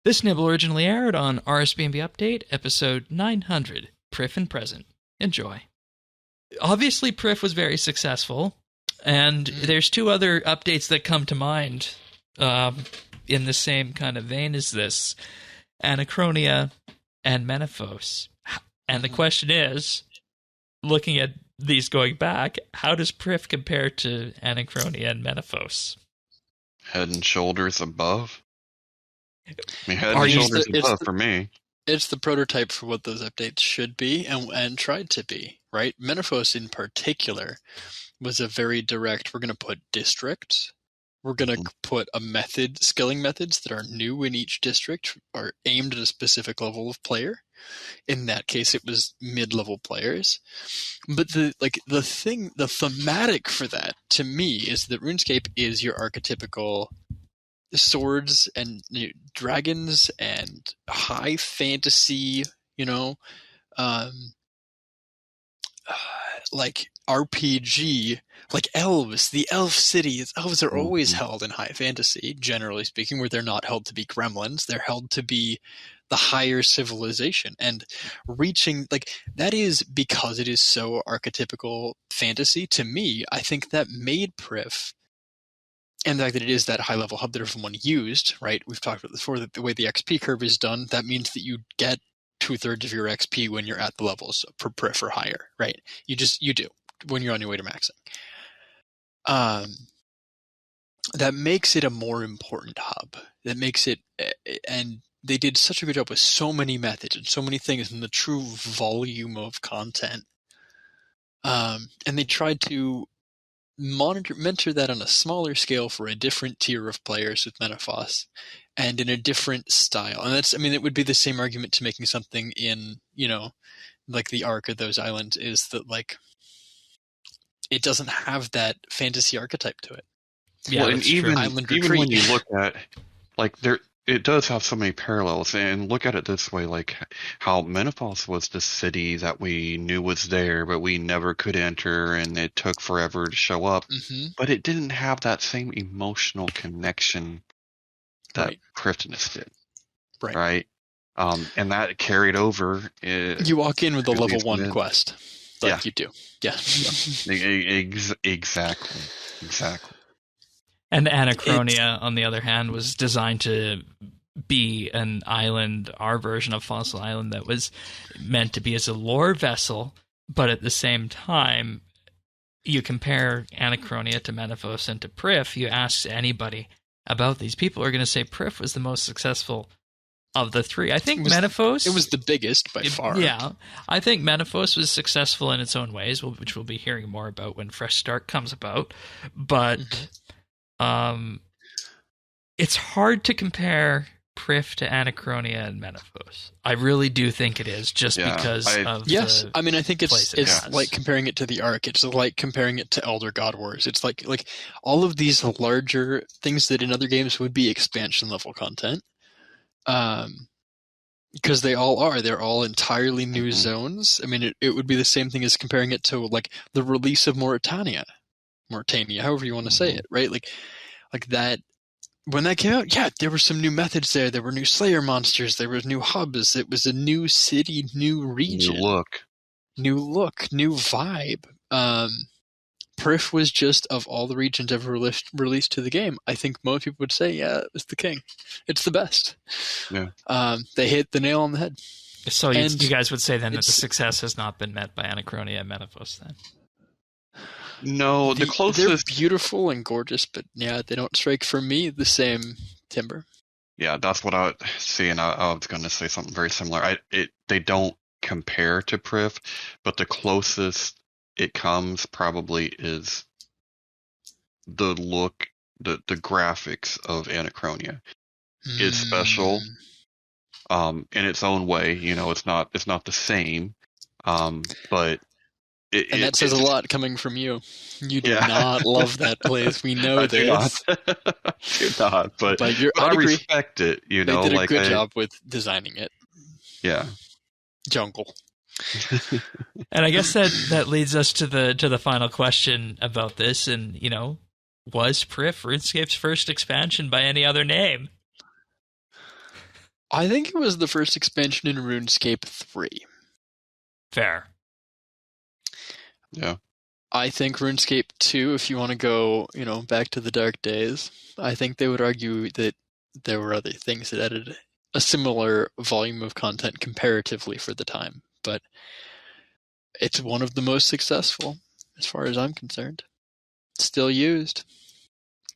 This nibble originally aired on RSBANDB Update, episode 900, Prif and Present. Enjoy. Obviously, Prif was very successful, and there's two other updates that come to mind in the same kind of vein as this, Anachronia and Menaphos. And the question is, looking at these going back, how does Prif compare to Anachronia and Menaphos? Head and shoulders above. I mean, head and shoulders above for me. It's the prototype for what those updates should be and tried to be, right? Menaphos in particular was a very direct, we're going to put districts, we're going to put a method, skilling methods that are new in each district, are aimed at a specific level of player. In that case, it was mid-level players. But the thematic for that, to me, is that RuneScape is your archetypical swords and dragons and high fantasy, like RPG, like elves, the elf city. Elves are always held in high fantasy, generally speaking, where they're not held to be gremlins. They're held to be the higher civilization, and reaching that is because it is so archetypical fantasy. To me, I think that made Prif, and the fact that it is that high-level hub that everyone used, right? We've talked about this before, that the way the XP curve is done, that means that you get 2/3 of your XP when you're at the levels per Prif or higher, right? You do when you're on your way to maxing. That makes it a more important hub. That makes it, and they did such a good job with so many methods and so many things and the true volume of content. And they tried to mentor that on a smaller scale for a different tier of players with Menaphos and in a different style. And it would be the same argument to making something in, like the arc of those islands, is that it doesn't have that fantasy archetype to it. Yeah, and even when you look at it does have so many parallels, and look at it this way, like how Menaphos was the city that we knew was there, but we never could enter, and it took forever to show up. But it didn't have that same emotional connection that Prifddinas did. Right? And that carried over. You walk in with a level 1 quest. You do. Yeah. Exactly. And Anachronia, on the other hand, was designed to be an island, our version of Fossil Island, that was meant to be as a lore vessel, but at the same time, you compare Anachronia to Menaphos and to Prif, you ask anybody about these people are going to say Prif was the most successful of the three. I think Menaphos... It was the biggest by far. Yeah. I think Menaphos was successful in its own ways, which we'll be hearing more about when Fresh Start comes about, but... it's hard to compare Prif to Anachronia and Menaphos. I really do think it is, just because of Yes, I think it's like comparing it to the Ark. It's like comparing it to Elder God Wars. It's like all of these larger things that in other games would be expansion level content. Because they all are. They're all entirely new zones. It would be the same thing as comparing it to the release of Mauritania, however you want to say it, right? Like that, when that came out, there were some new methods there. There were new Slayer monsters. There were new hubs. It was a new city, new region. New look, new vibe. Prif was just, of all the regions ever released to the game, I think most people would say, it was the king. It's the best. Yeah. They hit the nail on the head. So you guys would say then that the success has not been met by Anachronia and Menaphos then? No, the closest... They're beautiful and gorgeous, but they don't strike for me the same timber. Yeah, that's what I would see, and I was going to say something very similar. They don't compare to Prif, but the closest it comes probably is the look, the graphics of Anachronia. It's special in its own way. It's not the same, but... And that says a lot coming from you. You do not love that place. We know this. Do not, but I respect it. They did a good job with designing it. Yeah. Jungle. And I guess that leads us to the final question about this. And was Prif RuneScape's first expansion by any other name? I think it was the first expansion in RuneScape 3. Fair. Yeah. I think RuneScape 2, if you want to go, back to the dark days, I think they would argue that there were other things that added a similar volume of content comparatively for the time. But it's one of the most successful, as far as I'm concerned. Still used.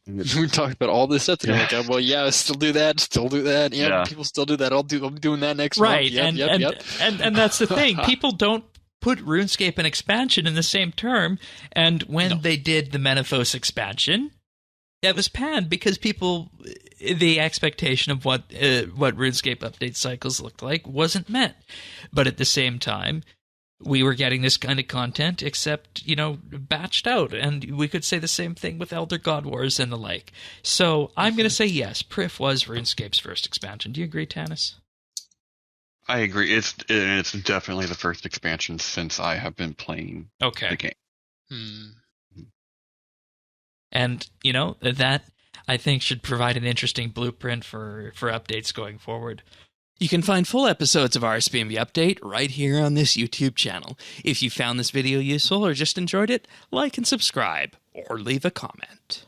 We talked about all this stuff today. Like, well, yeah, still do that. Yeah, people still do that. I'll be doing that next month. Right, and that's the thing. People don't put RuneScape and expansion in the same term. And when they did the Menaphos expansion, that was panned because the expectation of what RuneScape update cycles looked like wasn't met. But at the same time, we were getting this kind of content, except, batched out. And we could say the same thing with Elder God Wars and the like. So I'm going to say yes, Prif was RuneScape's first expansion. Do you agree, Tanis? I agree. It's definitely the first expansion since I have been playing the game. And, that, I think, should provide an interesting blueprint for updates going forward. You can find full episodes of RSBANDB Update right here on this YouTube channel. If you found this video useful or just enjoyed it, like and subscribe, or leave a comment.